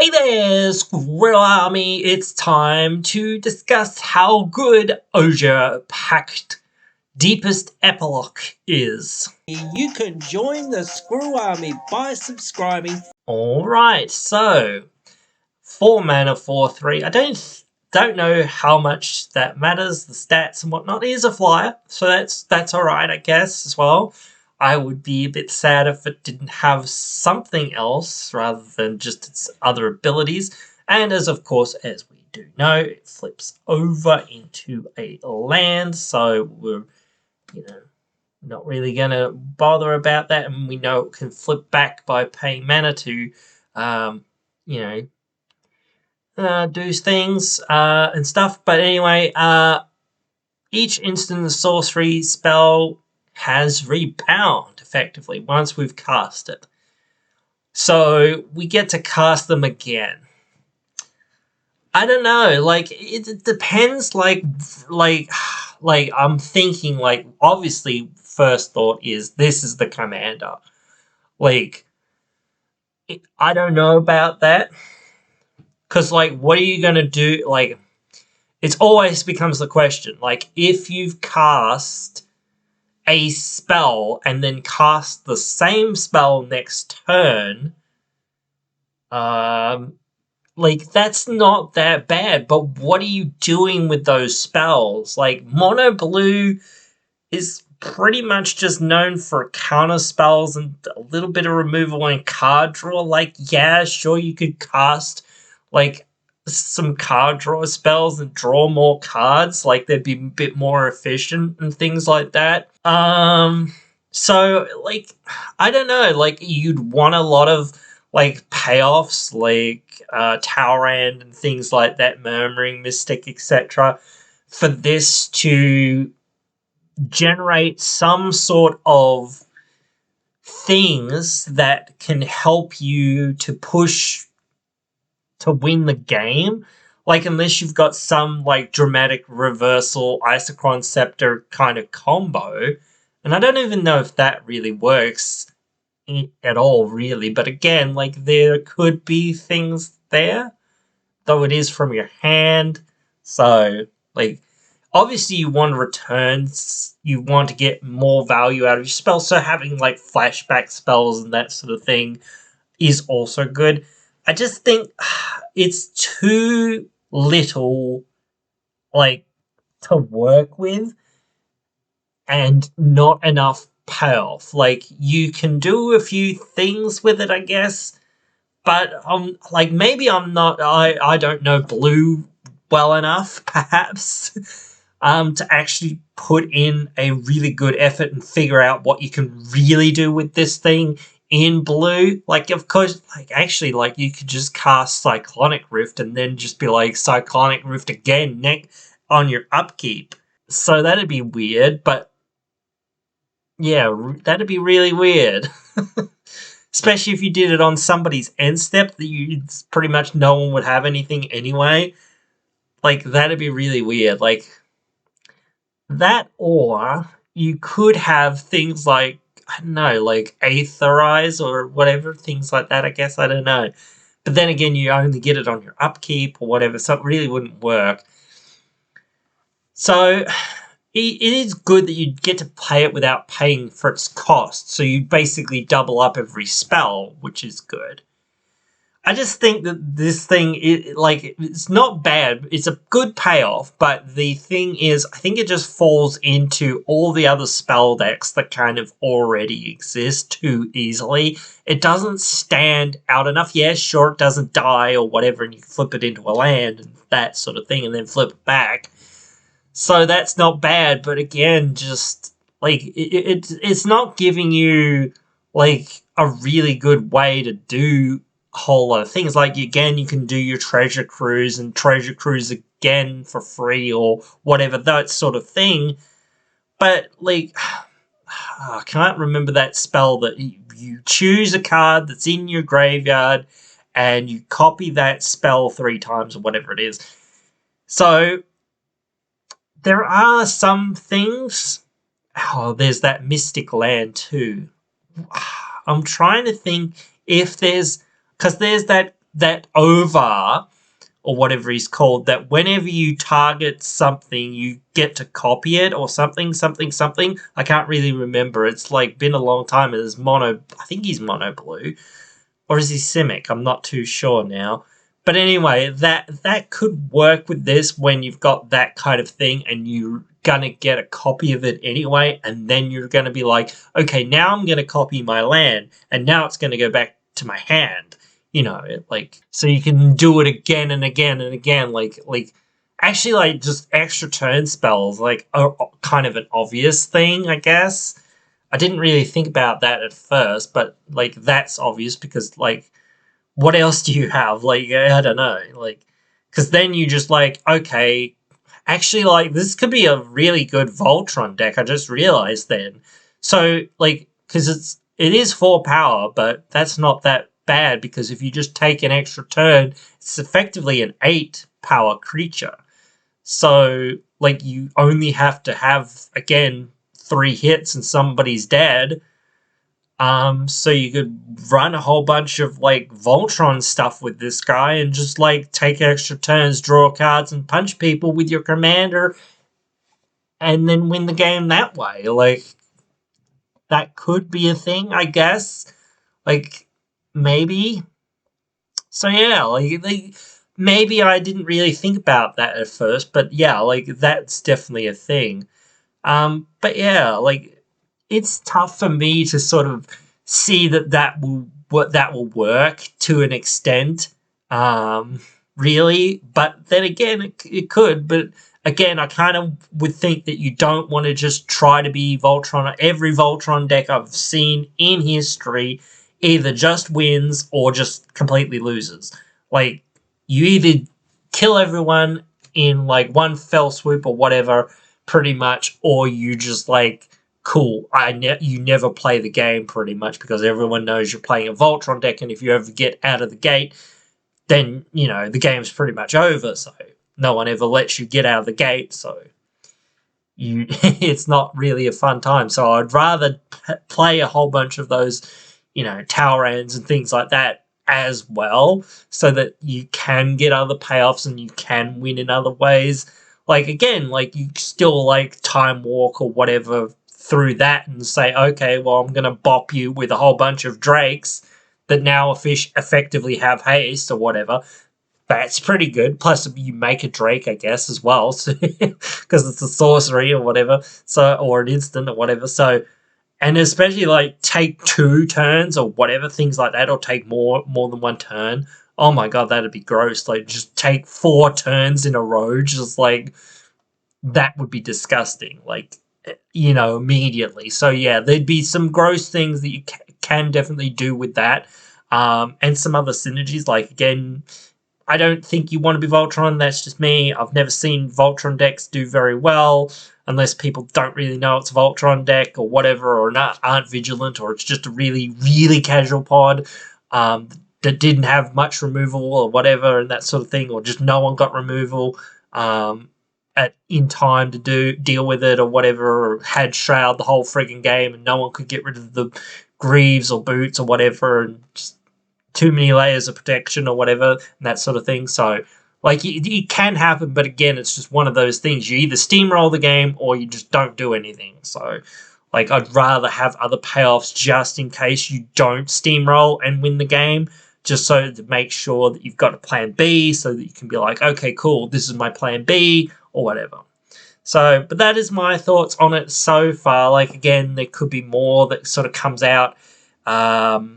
Hey there, Squirrel Army! It's time to discuss how good Osier Pact Deepest Epilogue is. You can join the Squirrel Army by subscribing. Alright, so 4 mana 4/3. I don't know how much that matters, the stats and whatnot. It is a flyer, so that's alright, I guess, as well. I would be a bit sad if it didn't have something else rather than just its other abilities. And as of course, as we do know, it flips over into a land, so we're, not really going to bother about that. And we know it can flip back by paying mana to, do things and stuff. But anyway, each instant sorcery spell has rebound effectively once we've cast it. So we get to cast them again. I don't know, like it depends, like I'm thinking, like, obviously first thought is this is the commander. Like, I don't know about that. Cause like, what are you gonna do? Like, it always becomes the question, like, if you've cast a spell and then cast the same spell next turn, like, that's not that bad, but what are you doing with those spells? Like, Mono Blue is pretty much just known for counter spells and a little bit of removal and card draw. Like, yeah, sure, you could cast, like, some card draw spells and draw more cards, like they'd be a bit more efficient and things like that. So, like, I don't know, like, you'd want a lot of, like, payoffs, like, Talrand and things like that, Murmuring Mystic, etc., for this to generate some sort of things that can help you to push to win the game. Like, unless you've got some, like, dramatic reversal Isochron Scepter kind of combo. And I don't even know if that really works at all, really. But again, like, there could be things there, though it is from your hand. So, like, obviously you want returns, you want to get more value out of your spell, so having, like, flashback spells and that sort of thing is also good. I just think it's too little, like, to work with and not enough payoff. Like, you can do a few things with it, I guess, but like, maybe I don't know Blue well enough, perhaps, to actually put in a really good effort and figure out what you can really do with this thing in Blue. Like, of course, like, actually, like, you could just cast Cyclonic Rift and then just be like, Cyclonic Rift again on your upkeep. So that'd be weird, but yeah, that'd be really weird. Especially if you did it on somebody's end step that you pretty much no one would have anything anyway. Like, that'd be really weird. Like, that, or you could have things like, I don't know, like Aetherize or whatever, things like that, I guess, I don't know. But then again, you only get it on your upkeep or whatever, so it really wouldn't work. So, it is good that you get to play it without paying for its cost, so you basically double up every spell, which is good. I just think that this thing, it's not bad. It's a good payoff, but the thing is, I think it just falls into all the other spell decks that kind of already exist too easily. It doesn't stand out enough. Yeah, sure, it doesn't die or whatever, and you can flip it into a land and that sort of thing, and then flip it back. So that's not bad, but again, just, like, it's not giving you, like, a really good way to do whole lot of things. Like, again, you can do your treasure cruise and treasure cruise again for free or whatever, that sort of thing. But, like, I can't remember that spell that you choose a card that's in your graveyard and you copy that spell 3 times or whatever it is. So there are some things. Oh, there's that Mystic Land too. I'm trying to think if there's, because there's that that over, or whatever he's called, that whenever you target something, you get to copy it, or something. I can't really remember. It's like been a long time. It's Mono. I think he's Mono Blue, or is he Simic? I'm not too sure now. But anyway, that could work with this when you've got that kind of thing, and you're gonna get a copy of it anyway, and then you're gonna be like, okay, now I'm gonna copy my land, and now it's gonna go back to my hand. You know, like, so you can do it again and again and again, like actually, like, just extra turn spells, like, are kind of an obvious thing, I guess. I didn't really think about that at first, but, like, that's obvious because, like, what else do you have? Like, I don't know, like, because then you just, like, okay, actually, like, this could be a really good Voltron deck, I just realized then. So, like, because it is 4 power, but that's not that bad, because if you just take an extra turn, it's effectively an 8 power creature. So, like, you only have to have, again, 3 hits and somebody's dead. So you could run a whole bunch of, like, Voltron stuff with this guy and just, like, take extra turns, draw cards, and punch people with your commander, and then win the game that way. Like, that could be a thing, I guess. Like, maybe. So yeah, like maybe I didn't really think about that at first, but yeah, like, that's definitely a thing. But yeah, like, it's tough for me to sort of see that will work to an extent, really. But then again, it could. But again, I kind of would think that you don't want to just try to be Voltron. Every Voltron deck I've seen in history either just wins or just completely loses. Like, you either kill everyone in, like, one fell swoop or whatever, pretty much, or you just, like, cool, you never play the game, pretty much, because everyone knows you're playing a Voltron deck, and if you ever get out of the gate, then, you know, the game's pretty much over, so no one ever lets you get out of the gate, so it's not really a fun time. So I'd rather play a whole bunch of those, you know, Talrans and things like that as well, so that you can get other payoffs and you can win in other ways. Like, again, like, you still, like, time walk or whatever through that and say, okay, well, I'm going to bop you with a whole bunch of drakes that now effectively have haste or whatever. That's pretty good. Plus, you make a drake, I guess, as well, because it's a sorcery or whatever, so, or an instant or whatever. So, and especially, like, take 2 turns or whatever, things like that, or take more than 1 turn. Oh my god, that'd be gross. Like, just take 4 turns in a row, just, like, that would be disgusting. Like, you know, immediately. So yeah, there'd be some gross things that you can definitely do with that, and some other synergies. Like, again, I don't think you want to be Voltron. That's just me. I've never seen Voltron decks do very well unless people don't really know it's a Voltron deck or whatever, or aren't vigilant, or it's just a really, really casual pod that didn't have much removal or whatever and that sort of thing, or just no one got removal in time to deal with it or whatever, or had Shroud the whole frigging game and no one could get rid of the Greaves or Boots or whatever, and just too many layers of protection or whatever, and that sort of thing. So, like, it can happen, but again, it's just one of those things. You either steamroll the game or you just don't do anything. So, like, I'd rather have other payoffs just in case you don't steamroll and win the game, just so to make sure that you've got a plan B, so that you can be like, okay, cool, this is my plan B, or whatever. So, but that is my thoughts on it so far. Like, again, there could be more that sort of comes out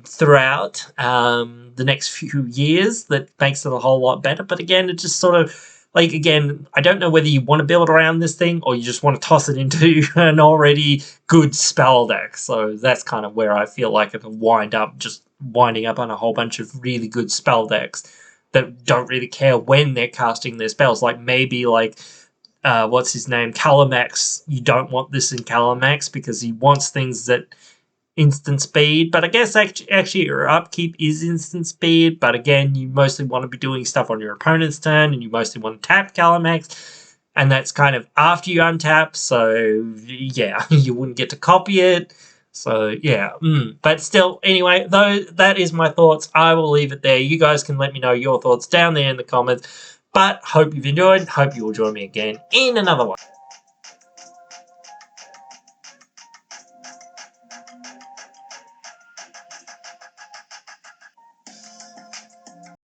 throughout the next few years that makes it a whole lot better. But again, it just sort of, like, again, I don't know whether you want to build around this thing or you just want to toss it into an already good spell deck. So that's kind of where I feel like it'll winding up on a whole bunch of really good spell decks that don't really care when they're casting their spells. Like, maybe, like, what's his name, Calamax. You don't want this in Calamax because he wants things that instant speed, but I guess actually your upkeep is instant speed, but again, you mostly want to be doing stuff on your opponent's turn, and you mostly want to tap Calamax, and that's kind of after you untap, so yeah, you wouldn't get to copy it. So, yeah. But still, anyway, though, that is my thoughts. I will leave it there. You guys can let me know your thoughts down there in the comments. But hope you've enjoyed. Hope you will join me again in another one.